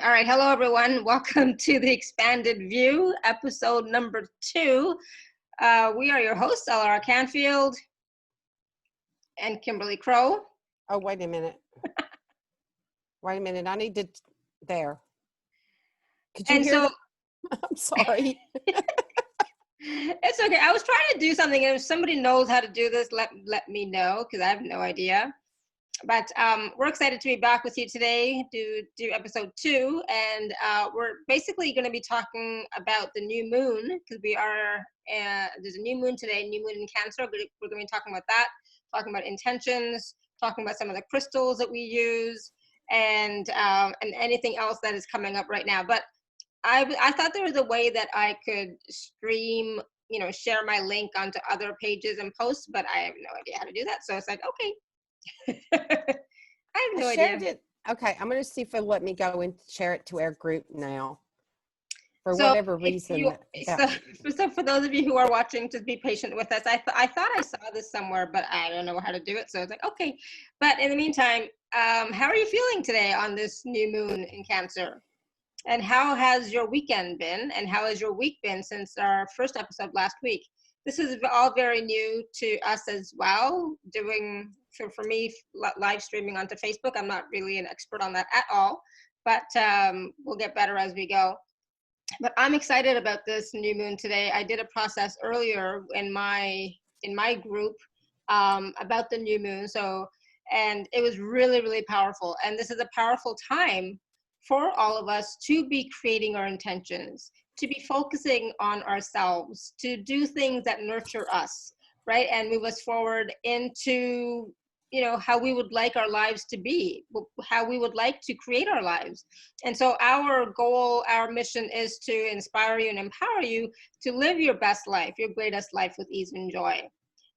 All right. Hello, everyone. Welcome to the Expanded View, episode number 2. We are your hosts, Laura Canfield and Kimberly Crow. Oh, wait a minute. Wait a minute. I need to, there. Could you hear that? I'm sorry. It's okay. I was trying to do something. If somebody knows how to do this, let me know, because I have no idea. But we're excited to be back with you today to do episode 2. And we're basically going to be talking about the new moon, because there's a new moon today, new moon in Cancer. We're going to be talking about that, talking about intentions, talking about some of the crystals that we use, and anything else that is coming up right now. But I thought there was a way that I could stream, share my link onto other pages and posts, but I have no idea how to do that. So it's like, okay. I have no idea. Okay, I'm going to see if it'll let me go and share it to our group now. For whatever reason. So for those of you who are watching, just be patient with us. I thought I saw this somewhere, but I don't know how to do it. So it's like, okay. But in the meantime, how are you feeling today on this new moon in Cancer? And how has your weekend been? And how has your week been since our first episode last week? This is all very new to us as well, for me, live streaming onto Facebook. I'm not really an expert on that at all, but we'll get better as we go. But I'm excited about this new moon today. I did a process earlier in my group about the new moon. And it was really, really powerful. And this is a powerful time for all of us to be creating our intentions, to be focusing on ourselves, to do things that nurture us, right? And move us forward into, how we would like our lives to be, how we would like to create our lives. And so our goal, our mission is to inspire you and empower you to live your best life, your greatest life with ease and joy.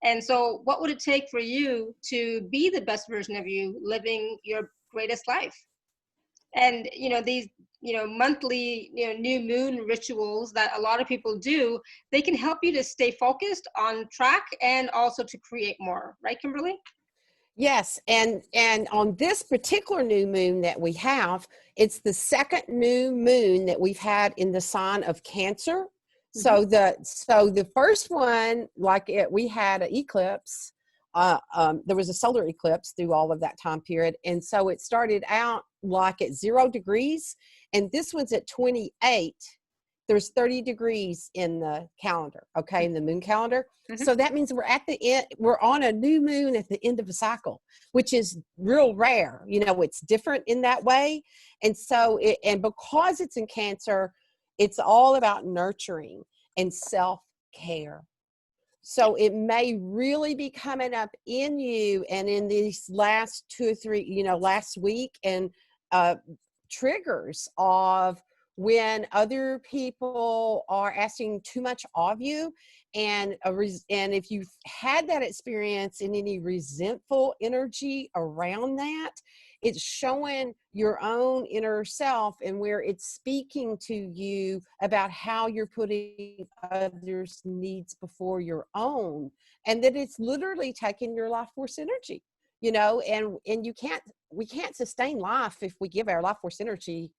And so what would it take for you to be the best version of you, living your greatest life? And, these, monthly, new moon rituals that a lot of people do, they can help you to stay focused on track and also to create more. Right, Kimberly? Yes. And on this particular new moon that we have, it's the second new moon that we've had in the sign of Cancer. Mm-hmm. So the first one, we had an eclipse. There was a solar eclipse through all of that time period. And so it started out like at 0 degrees, and this one's at 28. There's 30 degrees in the calendar, okay, in the moon calendar. Mm-hmm. So that means we're at the end, we're on a new moon at the end of a cycle, which is real rare. It's different in that way. And so, and because it's in Cancer, it's all about nurturing and self-care. So it may really be coming up in you and in these last 2 or 3, last week, and triggers of when other people are asking too much of you, and if you've had that experience in any resentful energy around that, it's showing your own inner self and where it's speaking to you about how you're putting others' needs before your own, and that it's literally taking your life force energy, and we can't sustain life if we give our life force energy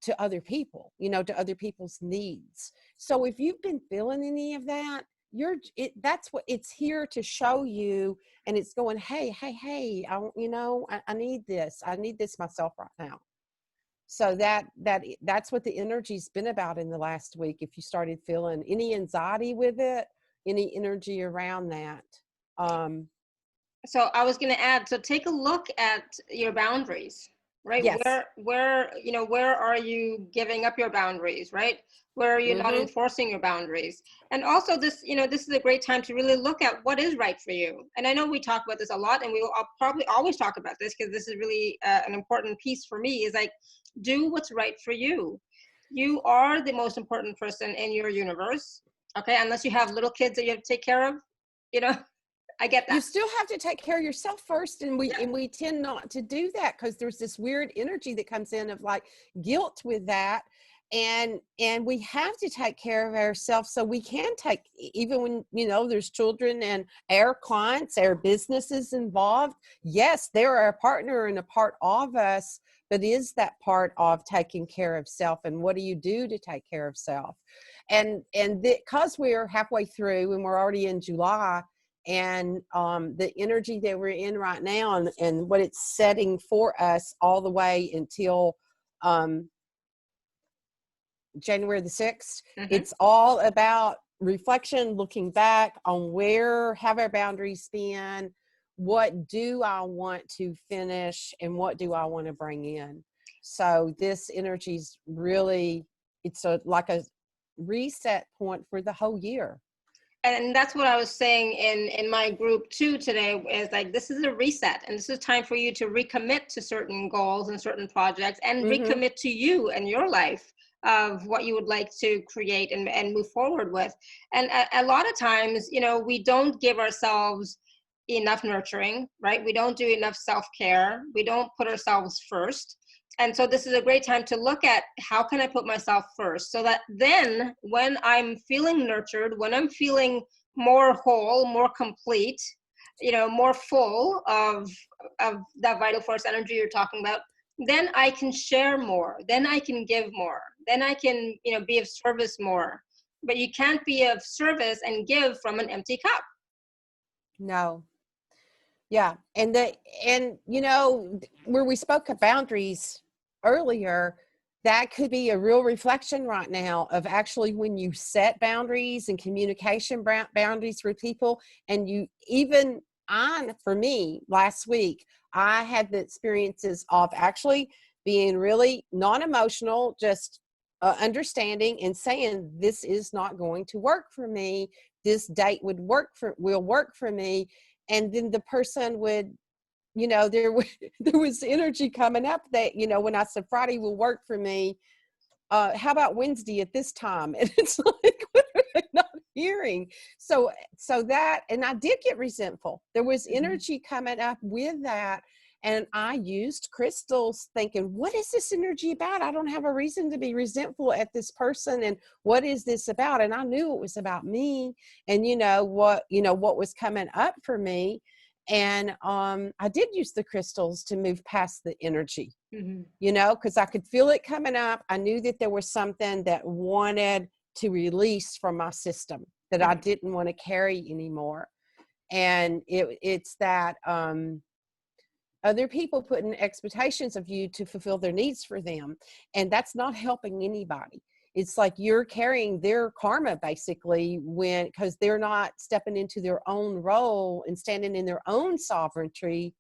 to other people, to other people's needs. So if you've been feeling any of that, that's what it's here to show you. And it's going, hey, I need this. I need this myself right now. So that's what the energy's been about in the last week. If you started feeling any anxiety with it, any energy around that. So I was going to add, so take a look at your boundaries. Right? Yes. Where are you giving up your boundaries, right? Where are you not enforcing your boundaries? And also this is a great time to really look at what is right for you. And I know we talk about this a lot, and we will probably always talk about this, because this is really an important piece for me, is like, do what's right for you. You are the most important person in your universe. Okay. Unless you have little kids that you have to take care of, I get that. You still have to take care of yourself first, and we tend not to do that because there's this weird energy that comes in of like guilt with that, and we have to take care of ourselves so we can take, even when there's children and our clients, our businesses involved. Yes, they're our partner and a part of us, but is that part of taking care of self, and what do you do to take care of self? And because we're halfway through and we're already in July, and the energy that we're in right now, and what it's setting for us all the way until January the 6th, it's all about reflection, looking back on where have our boundaries been, what do I want to finish, and what do I want to bring in. So this energy is really, it's like a reset point for the whole year. And that's what I was saying in my group too today, is like, this is a reset, and this is time for you to recommit to certain goals and certain projects, and recommit to you and your life of what you would like to create and move forward with. And a lot of times, you know, we don't give ourselves enough nurturing, right? We don't do enough self-care. We don't put ourselves first. And so this is a great time to look at, how can I put myself first, so that then when I'm feeling nurtured, when I'm feeling more whole, more complete, you know, more full of that vital force energy you're talking about, then I can share more, then I can give more, then I can, you know, be of service more. But you can't be of service and give from an empty cup. No. Yeah. And you know, where we spoke of boundaries earlier, that could be a real reflection right now of actually when you set boundaries and communication boundaries for people. And you even, for me, last week, I had the experiences of actually being really non-emotional, just understanding and saying, this is not going to work for me. This date will work for me. And then the person would, you know, there was energy coming up that, you know, when I said Friday will work for me, how about Wednesday at this time? And it's like, what are they not hearing? So that, and I did get resentful. There was energy coming up with that. And I used crystals thinking, what is this energy about? I don't have a reason to be resentful at this person. And what is this about? And I knew it was about me, and what was coming up for me. And I did use the crystals to move past the energy, because I could feel it coming up. I knew that there was something that wanted to release from my system that I didn't want to carry anymore. And it's that other people putting expectations of you to fulfill their needs for them. And that's not helping anybody. It's like you're carrying their karma basically, because they're not stepping into their own role and standing in their own sovereignty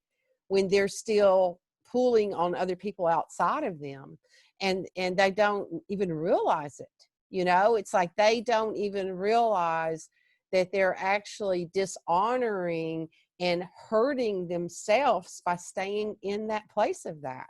when they're still pulling on other people outside of them. And they don't even realize it. It's like they don't even realize that they're actually dishonoring and hurting themselves by staying in that place of that.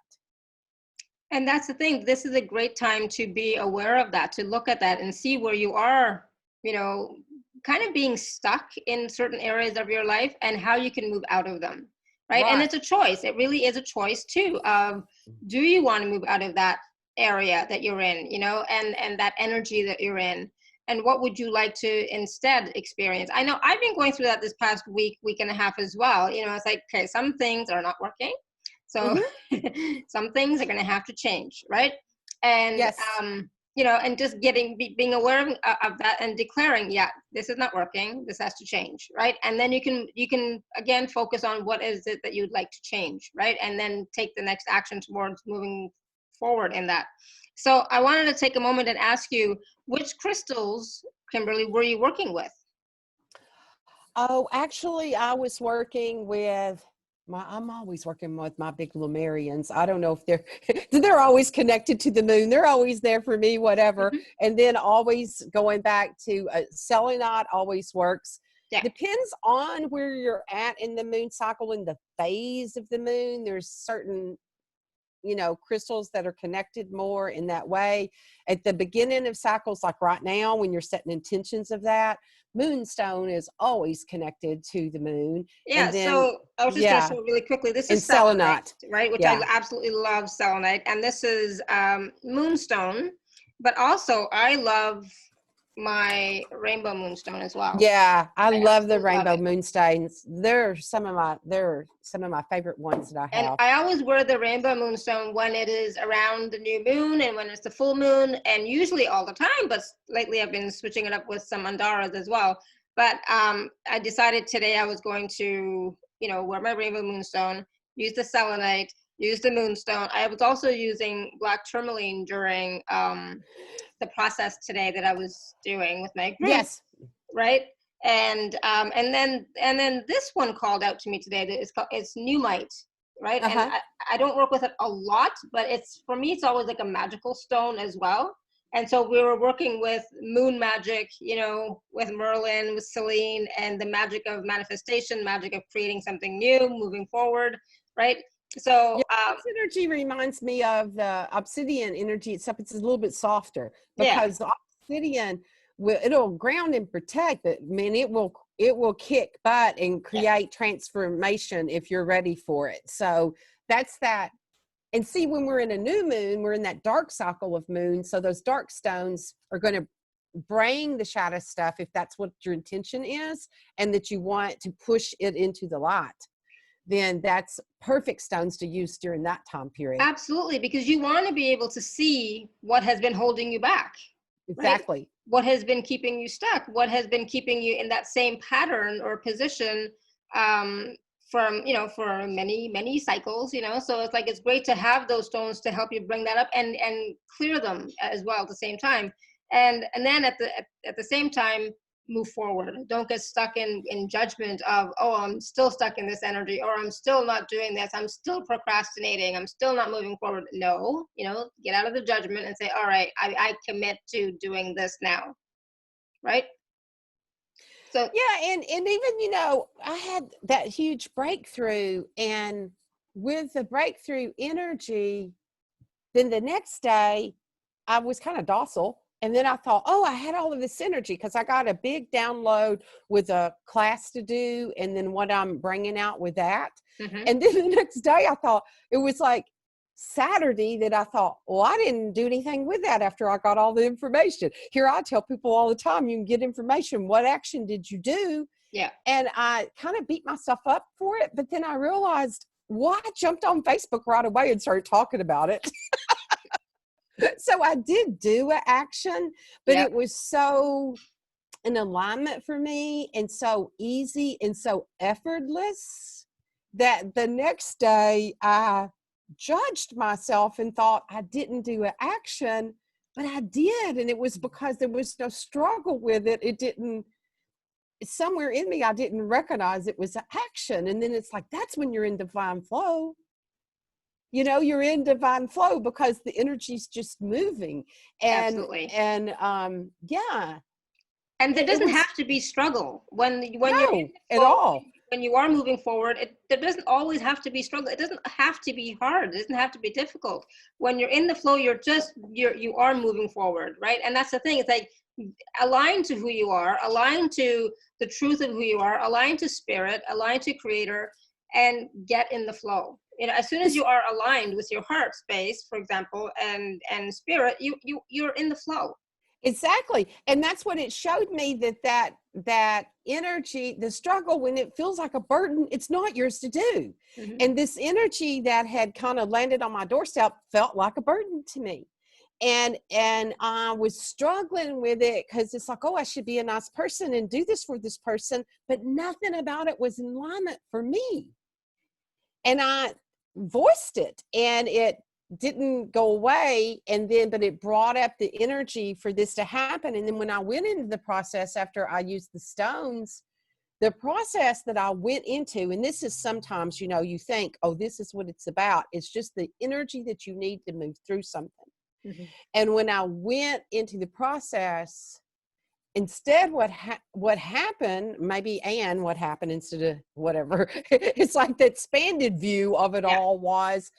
And that's the thing. This is a great time to be aware of that, to look at that and see where you are, kind of being stuck in certain areas of your life, and how you can move out of them. Right. And it's a choice. It really is a choice too, of, do you want to move out of that area that you're in, and that energy that you're in? And what would you like to instead experience? I know I've been going through that this past week and a half as well. It's like, okay, some things are not working. So some things are going to have to change. Right. And, yes. And just being aware of that and declaring, yeah, this is not working. This has to change. Right. And then you can again, focus on what is it that you'd like to change. Right. And then take the next action towards moving forward in that. So I wanted to take a moment and ask you, which crystals, Kimberly, were you working with? Oh, actually, I was working with I'm always working with my big Lemurians. I don't know if they're always connected to the moon. They're always there for me, whatever. And then always going back to selenite always works. Yeah. Depends on where you're at in the moon cycle, in the phase of the moon. There's certain crystals that are connected more in that way. At the beginning of cycles, like right now, when you're setting intentions of that, Moonstone is always connected to the moon. Yeah, and then, so I was just going to say really quickly, this is selenite, right? Which I absolutely love selenite. And this is Moonstone, but also I love my rainbow moonstone as well. Yeah, I love the Absolutely love rainbow it. moonstones. They're some of my favorite ones that I And have. I always wear the rainbow moonstone when it is around the new moon and when it's the full moon, and usually all the time, but lately I've been switching it up with some Andaras as well. But I decided today I was going to, wear my rainbow moonstone, use the selenite, use the moonstone. I was also using black tourmaline during the process today that I was doing with my group, Yes. right? And then this one called out to me today. That it's Newmite, right? And Uh-huh. I don't work with it a lot, but it's, for me, it's always like a magical stone as well. And so we were working with moon magic, with Merlin, with Celine, and the magic of manifestation, magic of creating something new, moving forward, right? So Yeah, this energy reminds me of the obsidian energy itself. It's a little bit softer yeah, because the obsidian it'll ground and protect, but man, it will kick butt and yeah, create transformation if you're ready for it. So that's that. And see, when we're in a new moon, we're in that dark cycle of moon. So those dark stones are going to bring the shadow stuff if that's what your intention is, and that you want to push it into the light, then that's perfect stones to use during that time period. absolutely, because you want to be able to see what has been holding you back, right? Exactly. What has been keeping you stuck? What has been keeping you in that same pattern or position, um, for many, many cycles, So it's like, it's great to have those stones to help you bring that up and clear them as well at the same time. And then at the same time, move forward. Don't get stuck in judgment of, oh, I'm still stuck in this energy, or I'm still not doing this, I'm still procrastinating, I'm still not moving forward. No, get out of the judgment and say, all right, I commit to doing this now, right? So Yeah, and even I had that huge breakthrough, and with the breakthrough energy, then the next day I was kind of docile. And then I thought, oh, I had all of this energy because I got a big download with a class to do and then what I'm bringing out with that. mhm. And then the next day I thought, it was like Saturday that I thought, well, I didn't do anything with that after I got all the information. Here I tell people all the time, you can get information. What action did you do? Yeah, And I kind of beat myself up for it. But then I realized, well, I jumped on Facebook right away and started talking about it. So I did do an action, but yeah, it was so in alignment for me and so easy and so effortless that the next day I judged myself and thought I didn't do an action, but I did. And it was because there was no struggle with it. It didn't, somewhere in me, I didn't recognize it was an action. And then it's like, that's when you're in divine flow. You're in divine flow because the energy's just moving. and absolutely. and yeah, And there it doesn't was have to be struggle when you're in no the at flow, all. when you are moving forward. There doesn't always have to be struggle. It doesn't have to be hard. It doesn't have to be difficult. When you're in the flow, you are moving forward, right? And that's the thing. It's like, align to who you are, align to the truth of who you are, align to spirit, align to creator, and get in the flow. As soon as you are aligned with your heart space, for example, and spirit, you're in the flow. Exactly. And that's what it showed me, that energy, the struggle, when it feels like a burden, it's not yours to do. Mhm. And this energy that had kind of landed on my doorstep felt like a burden to me. And I was struggling with it because it's like, oh, I should be a nice person and do this for this person, but nothing about it was in alignment for me. And I voiced it, and it didn't go away. And then, but it brought up the energy for this to happen. And then when I went into the process after I used the stones, the process that I went into, and this is sometimes, you think, oh, this is what it's about. It's just the energy that you need to move through something. Mhm. And when I went into the process, instead what happened, maybe, and what happened instead of whatever, it's like the expanded view of it Yeah. all was,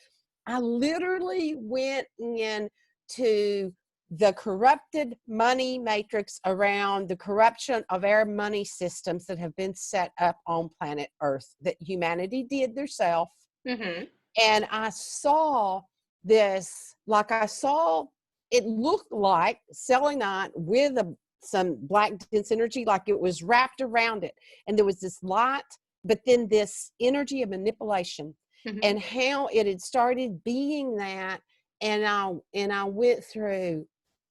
I literally went in to the corrupted money matrix around the corruption of our money systems that have been set up on planet Earth that humanity did themselves. Mhm. And I saw this, like I saw, it looked like selenite with a some black dense energy, like it was wrapped around it. And there was this light, but then this energy of manipulation, and how it had started being that. And I went through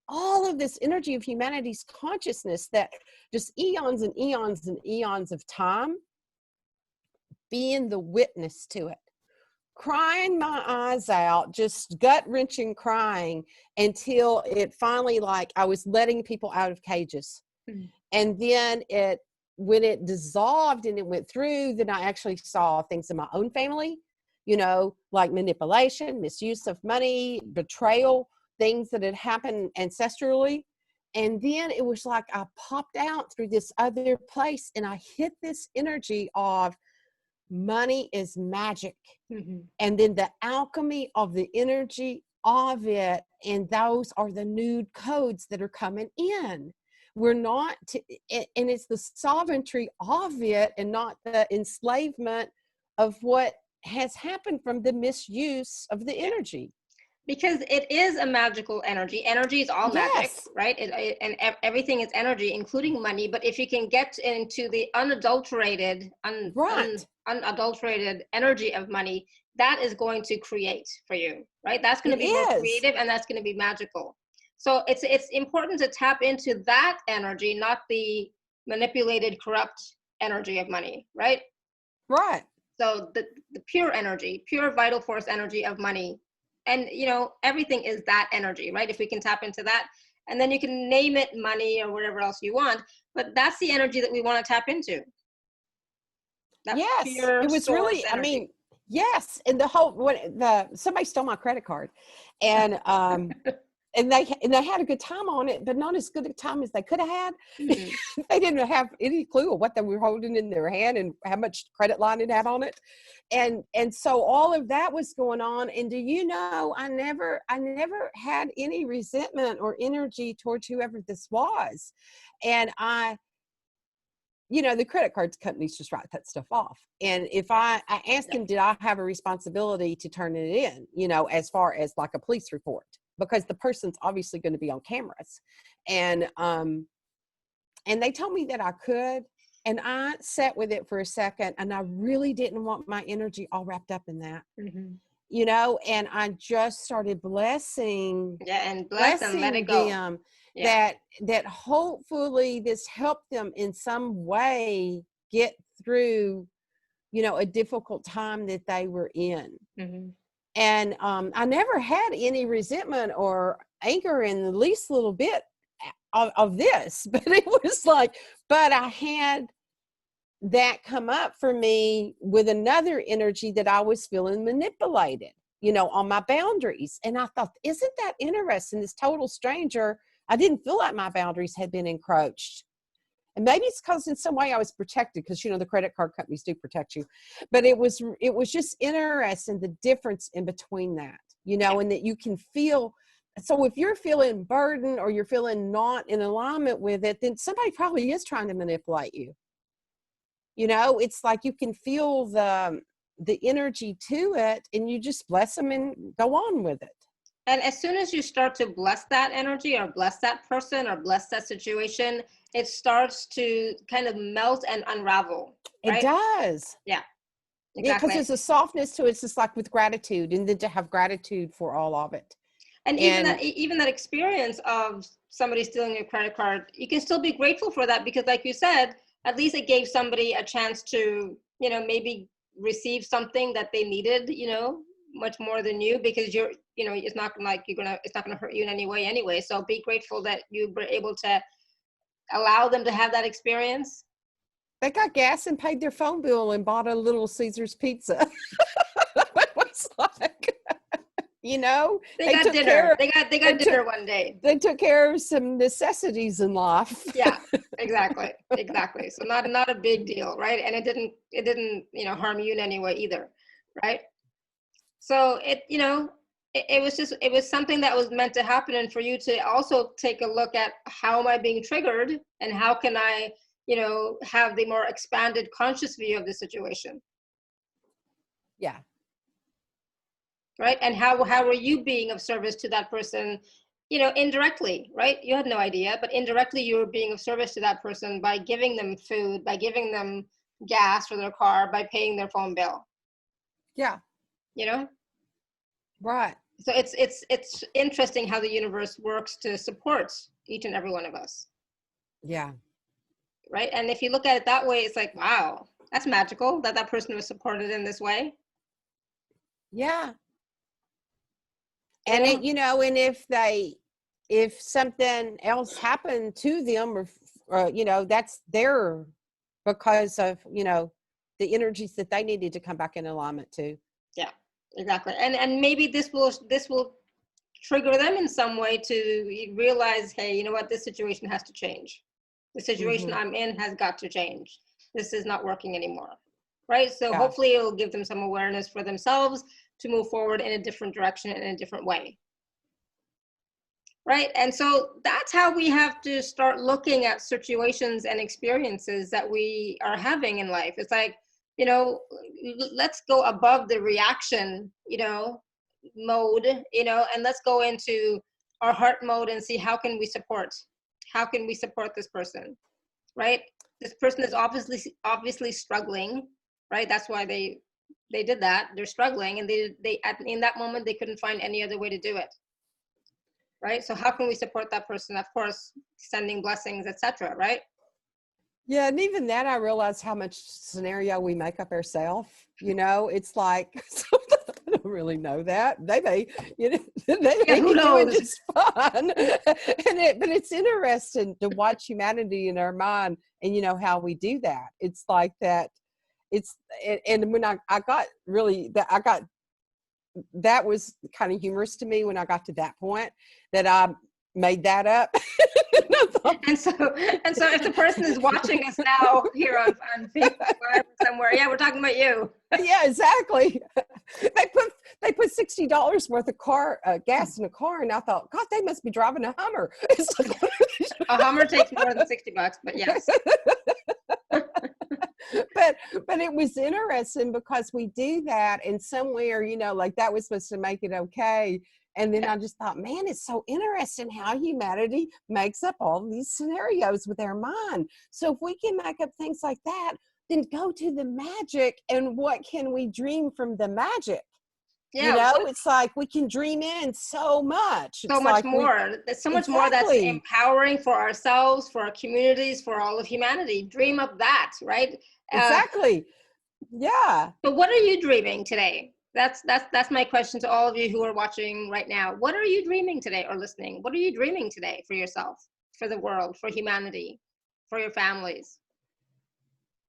all of this energy of humanity's consciousness, that just eons and eons and eons of time, being the witness to it, crying my eyes out, just gut-wrenching crying, until it finally, like, I was letting people out of cages. And then when it dissolved and it went through, then I actually saw things in my own family, you know, like manipulation, misuse of money, betrayal, things that had happened ancestrally. And then it was like I popped out through this other place, and I hit this energy of money is magic. And then the alchemy of the energy of it, and those are the nude codes that are coming in. We're not and it's the sovereignty of it, and not the enslavement of what has happened from the misuse of the energy. Because it is a magical energy. Energy is all magic, Yes. right? And everything is energy, including money. But if you can get into the unadulterated, unadulterated energy of money, that is going to create for you, right? That's going to be more creative, and that's going to be magical. So it's important to tap into that energy, not the manipulated, corrupt energy of money, right? Right. So the pure energy, pure vital force energy of money. And, you know, everything is that energy, right? If we can tap into that, and then you can name it money or whatever else you want, but that's the energy that we want to tap into. That Yes, it was really, energy. I mean, yes. And somebody stole my credit card, and and they had a good time on it, but not as good a time as they could have had. They didn't have any clue of what they were holding in their hand and how much credit line it had on it. And so all of that was going on. And do you know, I never had any resentment or energy towards whoever this was. And the credit card companies just write that stuff off. And if I asked them, did I have a responsibility to turn it in, as far as like a police report? Because the person's obviously going to be on cameras. And they told me that I could. And I sat with it for a second, and I really didn't want my energy all wrapped up in that. And I just started blessing. And bless them, let it go. Them. That hopefully this helped them in some way get through, a difficult time that they were in. And I never had any resentment or anger in the least little bit of this, but it was like, but I had that come up for me with another energy that I was feeling manipulated, on my boundaries. And I thought, isn't that interesting? This total stranger, I didn't feel like my boundaries had been encroached. And maybe it's because in some way I was protected, because, the credit card companies do protect you. But it was just interesting, the difference in between that, and that you can feel. So if you're feeling burdened or you're feeling not in alignment with it, then somebody probably is trying to manipulate you. It's like you can feel the energy to it, and you just bless them and go on with it. And as soon as you start to bless that energy or bless that person or bless that situation, it starts to kind of melt and unravel. Right? It does. Yeah. Exactly. Yeah, because there's a softness to it. It's just like with gratitude, and then to have gratitude for all of it. And even that experience of somebody stealing your credit card, you can still be grateful for that, because like you said, at least it gave somebody a chance to, maybe receive something that they needed, much more than you, because it's not like it's not gonna hurt you in any way anyway. So be grateful that you were able to allow them to have that experience. They got gas and paid their phone bill and bought a Little Caesars pizza. It was like, they got dinner. They got dinner one day. They took care of some necessities in life. Yeah, exactly. So not a big deal, right? And it didn't harm you in any way either, right? So it was something that was meant to happen, and for you to also take a look at, how am I being triggered, and how can I have the more expanded conscious view of the situation. Yeah. Right. And how are you being of service to that person indirectly, right? You had no idea, but indirectly you were being of service to that person by giving them food, by giving them gas for their car, by paying their phone bill. Yeah. You know? Right. So it's interesting how the universe works to support each and every one of us. Yeah. Right? And if you look at it that way, it's like, wow, that's magical that that person was supported in this way. Yeah. And it, and if something else happened to them, or that's their, because of, the energies that they needed to come back in alignment to. Yeah, exactly. And maybe this will trigger them in some way to realize, hey, you know what, this situation has to change. The situation I'm in has got to change. This is not working anymore. Right? So hopefully it'll give them some awareness for themselves to move forward in a different direction, in a different way. Right? And so that's how we have to start looking at situations and experiences that we are having in life. It's like, let's go above the reaction, mode, and let's go into our heart mode and see how can we support this person, right? This person is obviously struggling, right? That's why they did that. They're struggling, and they in that moment they couldn't find any other way to do it, right? So how can we support that person? Of course, sending blessings, etc., right? Yeah, and even that, I realize how much scenario we make up ourselves. It's like, I don't really know that. They may, they may be doing just fine. But it's interesting to watch humanity in our mind, and how we do that. It's like that. And when I got really, that was kind of humorous to me when I got to that point, that I made that up. and so if the person is watching us now here on Facebook Live somewhere, yeah, we're talking about you. Yeah, exactly. They put $60 worth of gas in a car, and I thought, God, they must be driving a Hummer. It's like, a Hummer takes more than $60, but yes. But it was interesting because we do that, and somewhere, like that was supposed to make it okay. And then I just thought, man, it's so interesting how humanity makes up all these scenarios with their mind. So if we can make up things like that, then go to the magic, and what can we dream from the magic? Yeah, it's like we can dream in so much. So much more. There's so much more that's empowering for ourselves, for our communities, for all of humanity. Dream of that, right? Exactly. Yeah. But what are you dreaming today? That's my question to all of you who are watching right now. What are you dreaming today or listening? What are you dreaming today for yourself, for the world, for humanity, for your families?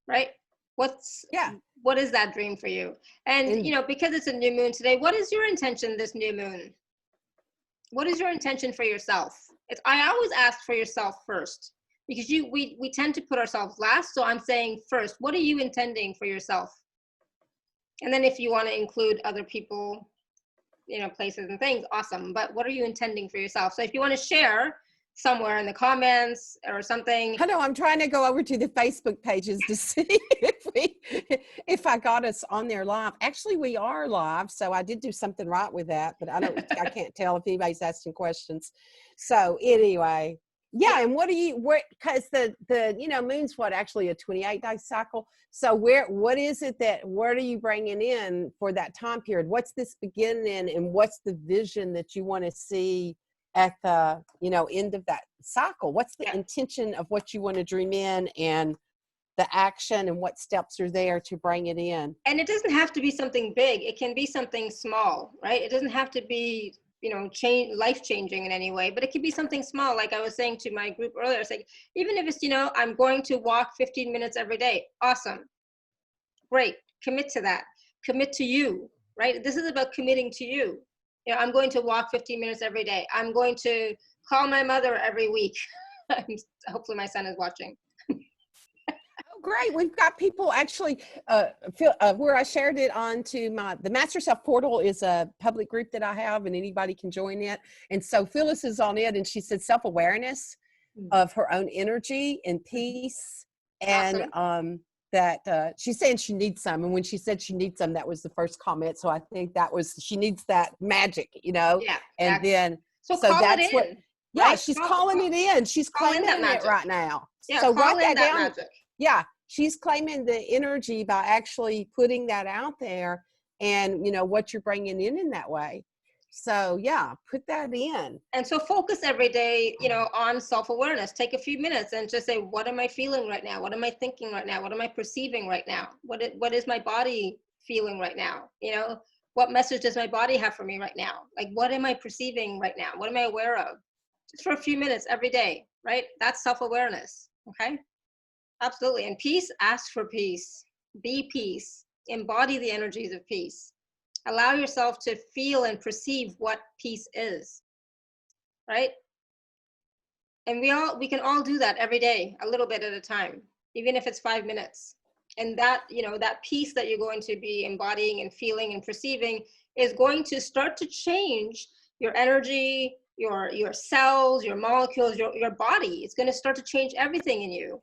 Right? What is that dream for you? And because it's a new moon today, what is your intention this new moon? What is your intention for yourself? I always ask for yourself first, because we tend to put ourselves last. So I'm saying first, what are you intending for yourself? And then if you want to include other people, places and things, awesome. But what are you intending for yourself? So if you want to share somewhere in the comments or something. I know, I'm trying to go over to the Facebook pages to see if I got us on there live. Actually, we are live, so I did do something right with that, but I can't tell if anybody's asking questions. So anyway, yeah. And because the moon's actually a 28-day cycle. So what is it what are you bringing in for that time period? What's this beginning, and what's the vision that you want to see at the end of that cycle? What's the intention of what you want to dream in, and the action, and what steps are there to bring it in? And it doesn't have to be something big. It can be something small, right? It doesn't have to be life changing in any way, but it could be something small. Like I was saying to my group earlier, it's like, even if it's I'm going to walk 15 minutes every day. Awesome, great. Commit to that. Commit to you, right? This is about committing to you. I'm going to walk 15 minutes every day. I'm going to call my mother every week. Hopefully my son is watching. Oh, great. We've got people actually, where I shared it onto the Master Self Portal is a public group that I have, and anybody can join it. And so Phyllis is on it, and she said self-awareness of her own energy and peace. And awesome. That she's saying she needs some, and when she said she needs some, that was the first comment. So I think that was, she needs that magic, Yeah, and exactly. then So So call it that's what, in, yeah, right? she's calling it in. She's Call in that claiming it magic. right now. Yeah, So call write in that that down. magic. Yeah, she's claiming the energy by actually putting that out there, and you know what you're bringing in that way. So yeah, put that in. And so focus every day, you know, on self-awareness. Take a few minutes and just say, what am I feeling right now? What am I thinking right now? What am I perceiving right now? What is my body feeling right now? You know, what message does my body have for me right now? Like, what am I perceiving right now? What am I aware of? Just for a few minutes every day, right? That's self-awareness. Okay. Absolutely. And peace, ask for peace. Be peace. Embody the energies of peace. Allow yourself to feel and perceive what peace is, right? And we can all do that every day, a little bit at a time, even if it's 5 minutes. And that, you know, that peace that you're going to be embodying and feeling and perceiving is going to start to change your energy, your cells, your molecules, your body. It's going to start to change everything in you.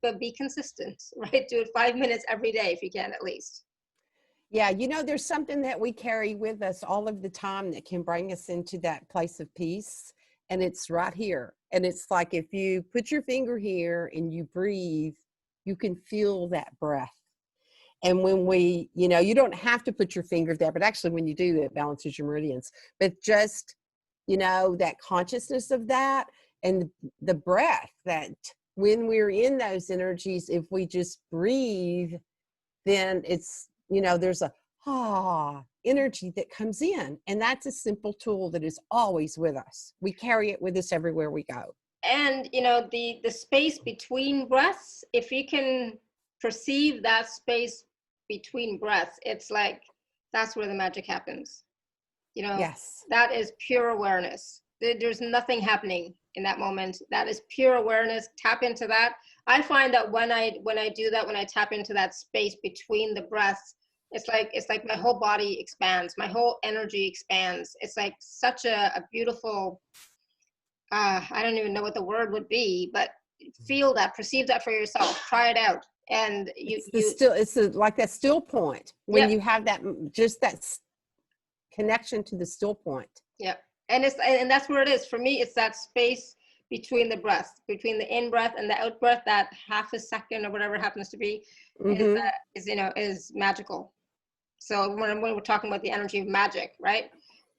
But be consistent, right? Do it 5 minutes every day if you can, at least. Yeah, you know, there's something that we carry with us all of the time that can bring us into that place of peace. And it's right here. And it's like if you put your finger here and you breathe, you can feel that breath. And when we, you know, you don't have to put your finger there, but actually when you do, it balances your meridians. But just, you know, that consciousness of that and the breath, that when we're in those energies, if we just breathe, then it's, you know, there's a energy that comes in. And that's a simple tool that is always with us. We carry it with us everywhere we go. And, you know, the space between breaths, if you can perceive that space between breaths, it's like that's where the magic happens. You know, Yes. that is pure awareness. There's nothing happening in that moment. That is pure awareness. Tap into that. I find that when I do that, when I tap into that space between the breaths, it's like my whole body expands, my whole energy expands. It's like such a beautiful, I don't even know what the word would be, but feel that, perceive that for yourself, try it out. And It's like that still point when yeah, you have that, just that connection to the still point. yeah. And that's where it is. For me, it's that space between the breaths, between the in breath and the out breath, that half a second or whatever it happens to be, is magical. So when we're talking about the energy of magic, right?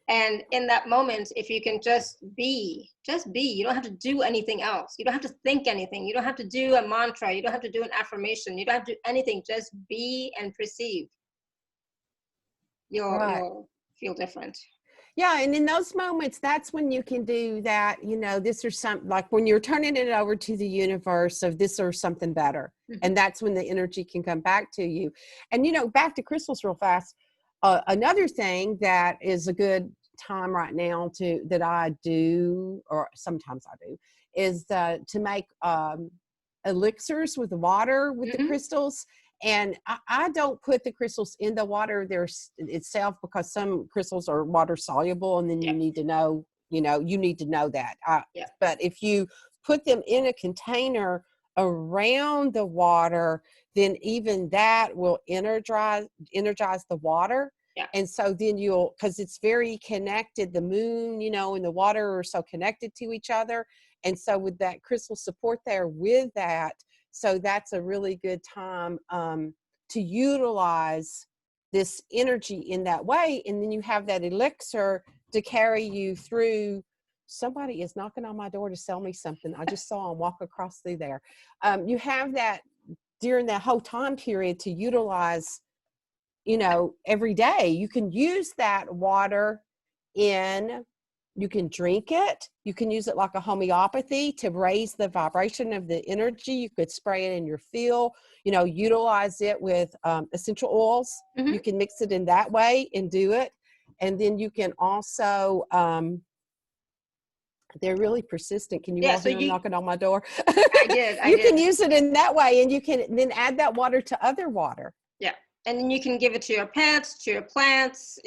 And in that moment, if you can just be, you don't have to do anything else. You don't have to think anything. You don't have to do a mantra. You don't have to do an affirmation. You don't have to do anything. Just be and perceive. You'll feel different. Yeah, and in those moments, that's when you can do that, you know, this or something, like when you're turning it over to the universe of this or something better. Mm-hmm. And that's when the energy can come back to you. And, you know, back to crystals real fast. Another thing that is a good time right now that I do, or sometimes I do, is to make elixirs with the water with the crystals. And I don't put the crystals in the water itself, because some crystals are water soluble, and then you need to know, you need to know that. But if you put them in a container around the water, then even that will energize the water. Yeah. And so then because it's very connected, the moon, and the water are so connected to each other. And so with that crystal support there with that, so that's a really good time to utilize this energy in that way. And then you have that elixir to carry you through. Somebody is knocking on my door to sell me something. I just saw him walk across through there. You have that during that whole time period to utilize, every day. You can use that water you can drink it. You can use it like a homeopathy to raise the vibration of the energy. You could spray it in your field, utilize it with essential oils. Mm-hmm. You can mix it in that way and do it. And then you can also, they're really persistent. Can you all hear them knocking on my door? I did. You can use it in that way, and you can then add that water to other water. Yeah. And then you can give it to your pets, to your plants,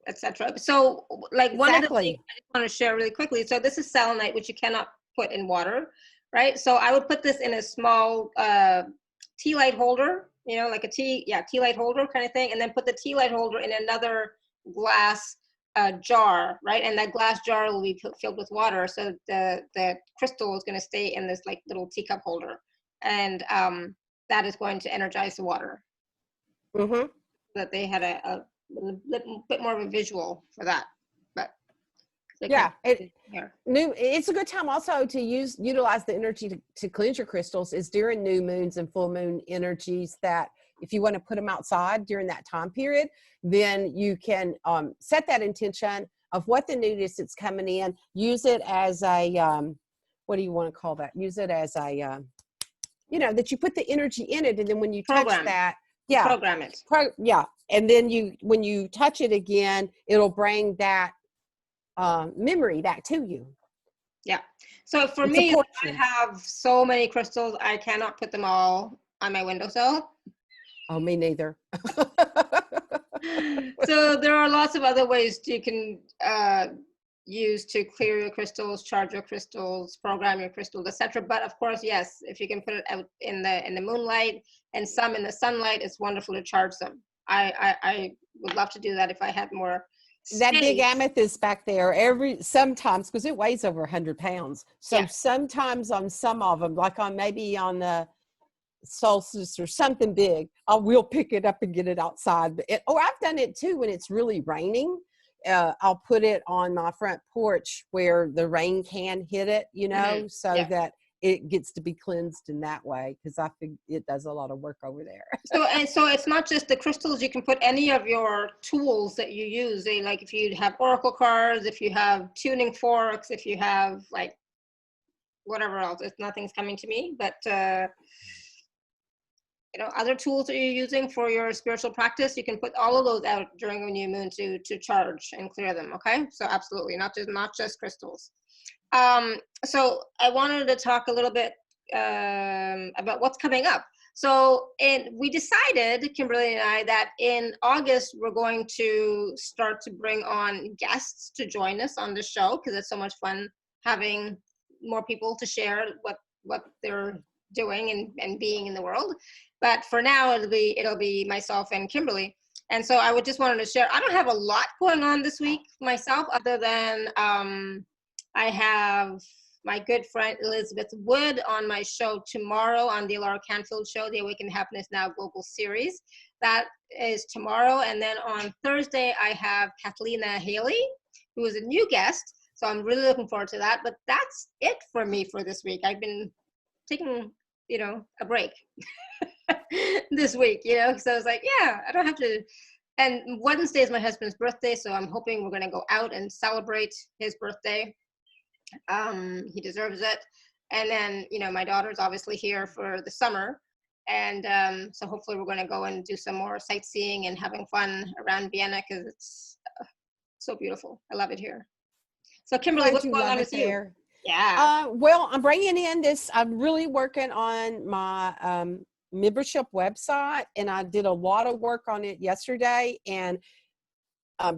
etc. So like one of the things I just want to share really quickly. So this is selenite, which you cannot put in water, right? So I would put this in a small tea light holder, like a tea light holder kind of thing. And then put the tea light holder in another glass a jar, right? And that glass jar will be filled with water. So the crystal is going to stay in this like little teacup holder. And that is going to energize the water. Mm-hmm. That they had a bit more of a visual for that. But yeah, it's a good time also to utilize the energy to cleanse your crystals is during new moons and full moon energies, that if you want to put them outside during that time period, then you can set that intention of what the newness that's coming in, use it as a what do you want to call that, use it as a that you put the energy in it, and then when you touch that, program it, and then when you touch it again, it'll bring that memory back to you. Yeah. So for me, I have so many crystals, I cannot put them all on my windowsill. Oh, me neither. So there are lots of other ways you can use to clear your crystals, charge your crystals, program your crystals, etc. But of course, yes, if you can put it out in the moonlight and some in the sunlight, it's wonderful to charge them. I would love to do that if I had more space. That big amethyst back there, sometimes, because it weighs over 100 pounds. So sometimes on some of them, like maybe on the solstice or something big, I will pick it up and get it outside. Or I've done it too when it's really raining. I'll put it on my front porch where the rain can hit it, that it gets to be cleansed in that way, because I think it does a lot of work over there. So it's not just the crystals. You can put any of your tools that you use. Like if you have oracle cards, if you have tuning forks, if you have like whatever else. Nothing's coming to me, but other tools that you're using for your spiritual practice, you can put all of those out during a new moon to charge and clear them. Okay, so absolutely, not just crystals. So I wanted to talk a little bit about what's coming up. So we decided, Kimberly and I, that in August we're going to start to bring on guests to join us on the show, because it's so much fun having more people to share what they're doing and being in the world. But for now, it'll be myself and Kimberly. And so I just wanted to share. I don't have a lot going on this week myself, other than I have my good friend Elizabeth Wood on my show tomorrow on the Laura Canfield Show, the Awaken Happiness Now Global Series. That is tomorrow. And then on Thursday, I have Kathlena Haley, who is a new guest. So I'm really looking forward to that. But that's it for me for this week. I've been taking, a break this week, because I was like, I don't have to. And Wednesday is my husband's birthday, so I'm hoping we're going to go out and celebrate his birthday. He deserves it. And then, my daughter's obviously here for the summer. And so hopefully we're going to go and do some more sightseeing and having fun around Vienna, because it's so beautiful. I love it here. So Kimberly, what's going on with you? Yeah. Well, I'm bringing in this. I'm really working on my membership website, and I did a lot of work on it yesterday, and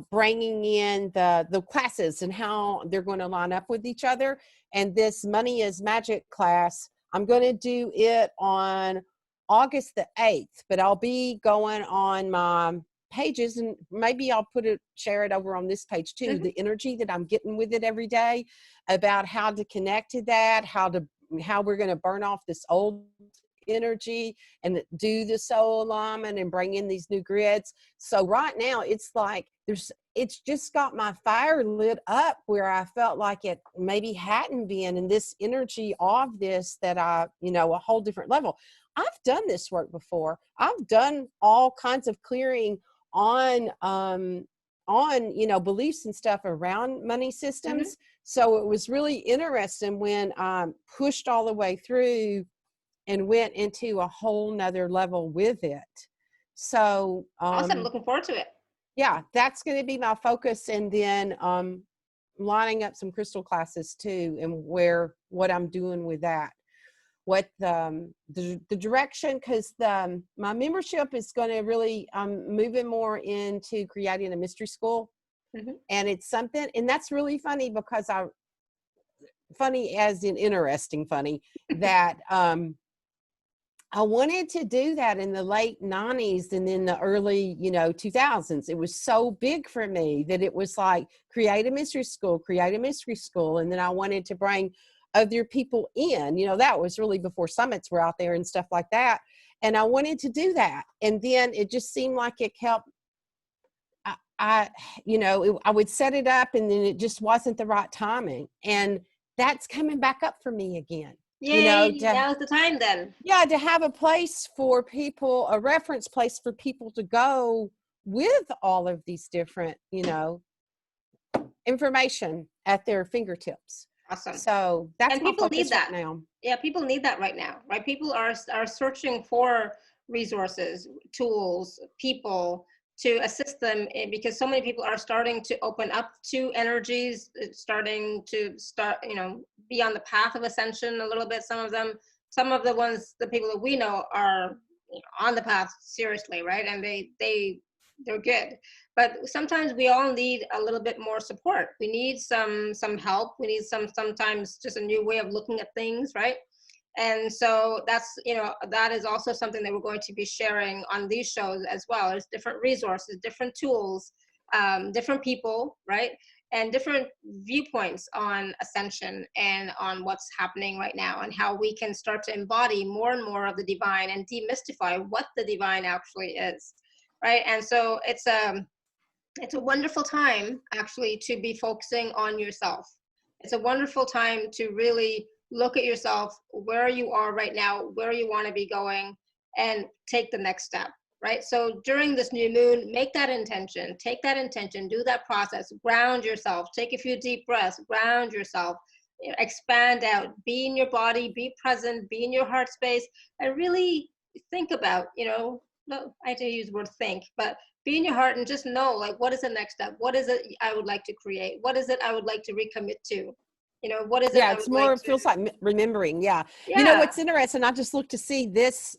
bringing in the classes and how they're going to line up with each other. And this Money is Magic class, I'm going to do it on August the 8th, but I'll be going on my pages, and maybe I'll share it over on this page too. Mm-hmm. The energy that I'm getting with it every day, about how to connect to that, how we're going to burn off this old energy and do the soul alignment and bring in these new grids. So right now it's like it's just got my fire lit up where I felt like it maybe hadn't been, and this energy of this that a whole different level. I've done this work before. I've done all kinds of clearing on beliefs and stuff around money systems. Mm-hmm. So it was really interesting when I pushed all the way through and went into a whole nother level with it. So awesome. Looking forward to it. Yeah, that's going to be my focus. And then lining up some crystal classes too, and what I'm doing with that. What the direction, because my membership is going to really moving more into creating a mystery school. Mm-hmm. And it's something, and that's really funny, because funny as in interesting funny, that I wanted to do that in the late 90s and in the early, 2000s. It was so big for me that it was like create a mystery school, create a mystery school. And then I wanted to bring other people in. That was really before summits were out there and stuff like that. And I wanted to do that. And then it just seemed like it kept, I would set it up and then it just wasn't the right timing. And that's coming back up for me again. Yay, now's the time then. Yeah, to have a place for people, a reference place for people to go with all of these different, information at their fingertips. Awesome. So that's and my people focus need that right now. Yeah, people need that right now, right? People are searching for resources, tools, people to assist them because so many people are starting to open up to energies, starting to be on the path of ascension a little bit. Some of them, some of the people that we know are on the path seriously, right? And they're good. But sometimes we all need a little bit more support. We need some help. We need sometimes just a new way of looking at things, right? And so that is also something that we're going to be sharing on these shows as well. There's different resources, different tools, different people, right? And different viewpoints on ascension and on what's happening right now and how we can start to embody more and more of the divine and demystify what the divine actually is, right? And so it's a wonderful time actually to be focusing on yourself. It's a wonderful time to really look at yourself, where you are right now, where you want to be going, and take the next step, right? So during this new moon, make that intention, take that intention, do that process, ground yourself, take a few deep breaths, ground yourself, expand out, be in your body, be present, be in your heart space, and really think about, no, I do use the word think, but be in your heart and just know, like, what is the next step? What is it I would like to create? What is it I would like to recommit to? What is it Yeah, I it's would more, like it feels like remembering. Yeah. Yeah. What's interesting, I just looked to see this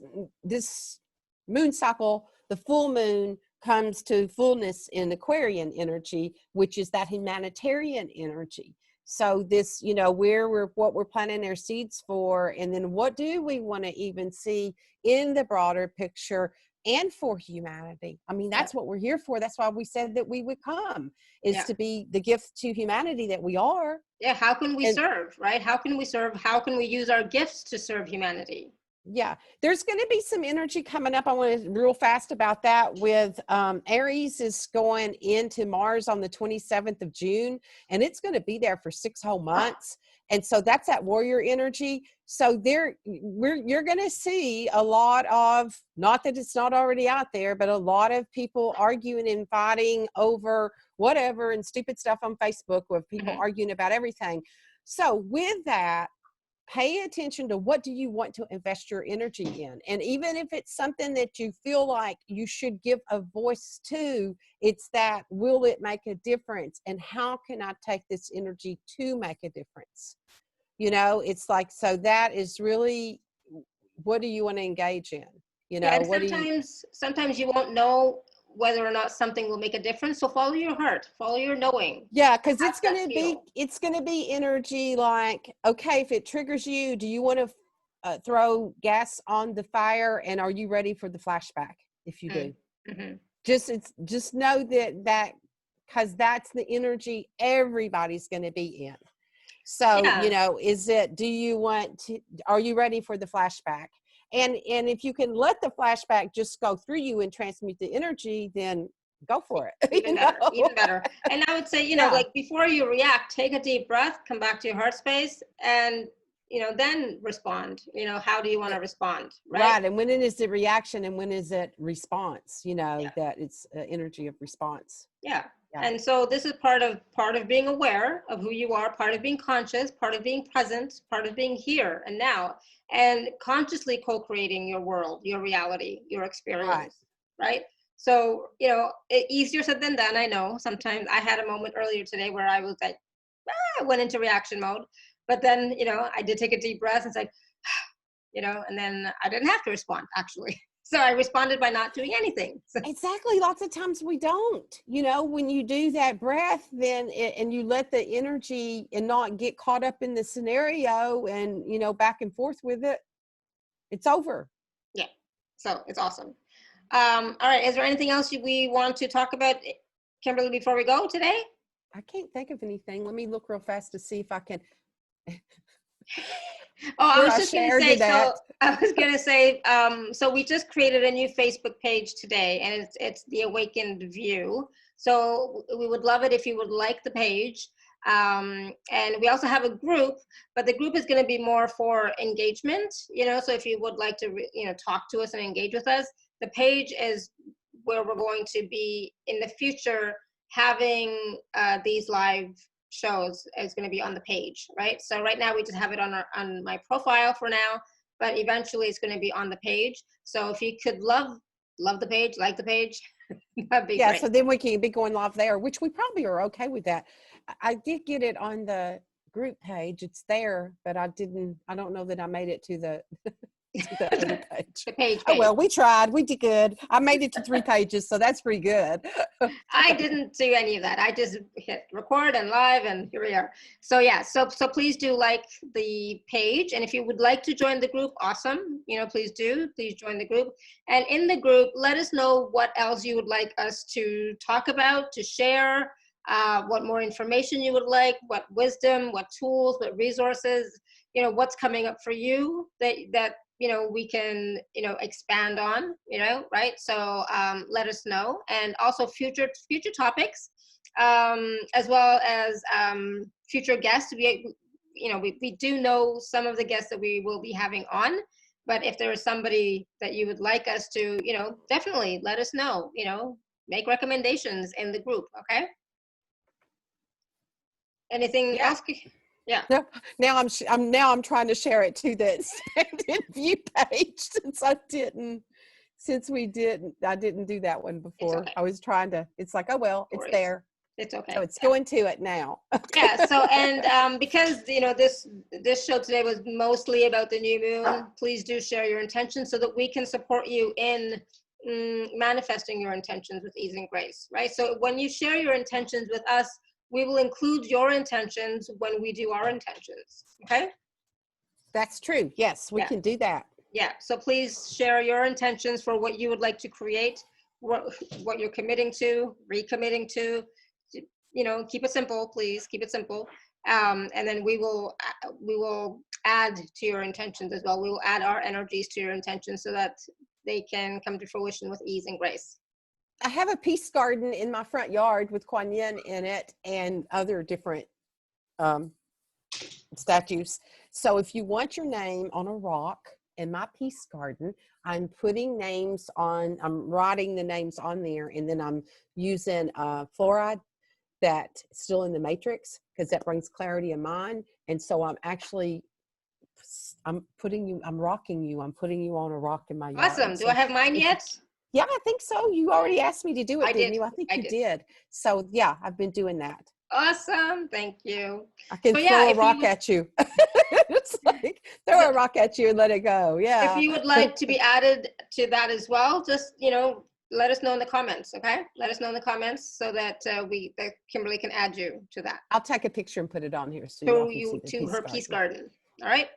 moon cycle, the full moon comes to fullness in Aquarian energy, which is that humanitarian energy. So this, what we're planting our seeds for, and then what do we want to even see in the broader picture and for humanity. I mean, that's what we're here for. That's why we said that we would come, is to be the gift to humanity that we are. Yeah, how can we serve, right? How can we serve? How can we use our gifts to serve humanity? Yeah, there's going to be some energy coming up. I want to real fast about that with Aries is going into Mars on the 27th of June, and it's going to be there for 6 whole months. And so that's that warrior energy. So you're going to see a lot of, not that it's not already out there, but a lot of people arguing and fighting over whatever and stupid stuff on Facebook with people arguing about everything. So with that, pay attention to what do you want to invest your energy in. And even if it's something that you feel like you should give a voice to, it's that, will it make a difference? And how can I take this energy to make a difference? It's like, so that is really, what do you want to engage in? And sometimes you won't know whether or not something will make a difference. So follow your heart, follow your knowing. Yeah, because it's going to be energy like, okay, if it triggers you, do you want to throw gas on the fire, and are you ready for the flashback? If you do, just know that because that's the energy everybody's going to be in. So is it? Do you want to? Are you ready for the flashback? And if you can let the flashback just go through you and transmute the energy, then go for it. Even better. And I would say, like, before you react, take a deep breath, come back to your heart space, and then respond. How do you want to respond? Right. And when is the reaction and when is it response? That it's energy of response. Yeah. And so this is part of being aware of who you are, part of being conscious, part of being present, part of being here and now, and consciously co-creating your world, your reality, your experience, right? So, easier said than done, I know. Sometimes I had a moment earlier today where I was like, I went into reaction mode, but then, I did take a deep breath and it's like, and then I didn't have to respond, actually. So I responded by not doing anything. Exactly. Lots of times we don't, when you do that breath, then and you let the energy and not get caught up in the scenario and, back and forth with it, it's over. So it's awesome. All right, is there anything else we want to talk about, Kimberly, before we go today? I can't think of anything. Let me look real fast to see if I can. Oh, I was just going to say, that. so I was going to say, so we just created a new Facebook page today, and it's the Awakened View. So we would love it if you would like the page. And we also have a group, but the group is going to be more for engagement, you know, so if you would like to, you know, talk to us and engage with us, the page is where we're going to be in the future having these live shows is going to be on the page, right? So right now we just have it on my profile for now, but eventually it's going to be on the page. So if you could love the page, like the page, that'd be great. So then we can be going live there, which we probably are okay with that. I did get it on the group page. It's there, but I don't know that I made it to the the other page. The page. Oh, well, we tried. We did good. I made it to 3 pages, so that's pretty good. I didn't do any of that. I just hit record and live, and here we are. So yeah, so please do like the page, and if you would like to join the group, awesome. You know, please do. Please join the group, and in the group, let us know what else you would like us to talk about, to share, what more information you would like, what wisdom, what tools, what resources, you know, what's coming up for you that you know, we can, you know, expand on, you know, right? So let us know. And also future topics, as well as future guests. You know, we do know some of the guests that we will be having on, but if there is somebody that you would like us to, you know, definitely let us know, you know, make recommendations in the group, okay? Anything else? Yeah. Now I'm trying to share it to the expanded view page I didn't do that one before. Okay. I was trying to, it's like, oh, well, it's there. It's okay. So it's going to it now. Yeah. So, and because, you know, this show today was mostly about the new moon, please do share your intentions so that we can support you in manifesting your intentions with ease and grace, right? So when you share your intentions with us, we will include your intentions when we do our intentions, okay? That's true. Yes, we can do that. Yeah, so please share your intentions for what you would like to create, what you're committing to, recommitting to, you know, keep it simple, please, keep it simple. And then we will add to your intentions as well. We will add our energies to your intentions so that they can come to fruition with ease and grace. I have a peace garden in my front yard with Kuan Yin in it and other different statues. So if you want your name on a rock in my peace garden, I'm putting names on, I'm writing the names on there, and then I'm using fluoride that's still in the matrix because that brings clarity of mind. And so I'm putting you on a rock in my yard. Awesome. Do I have mine yet? Yeah, I think so. You already asked me to do it, didn't you? I think you did. So yeah, I've been doing that. Awesome. Thank you. I can throw a rock at you. It's like throw a rock at you and let it go. Yeah. If you would like to be added to that as well, just, you know, let us know in the comments, okay? Let us know in the comments so that that Kimberly can add you to that. I'll take a picture and put it on here so to her peace garden. All right?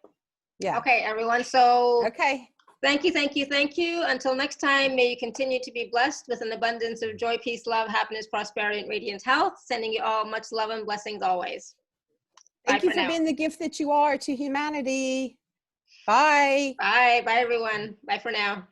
Yeah. Okay, everyone. So okay. Thank you, thank you, thank you. Until next time, may you continue to be blessed with an abundance of joy, peace, love, happiness, prosperity, and radiant health. Sending you all much love and blessings always. Thank you for being the gift that you are to humanity. Bye. Bye. Bye, everyone. Bye for now.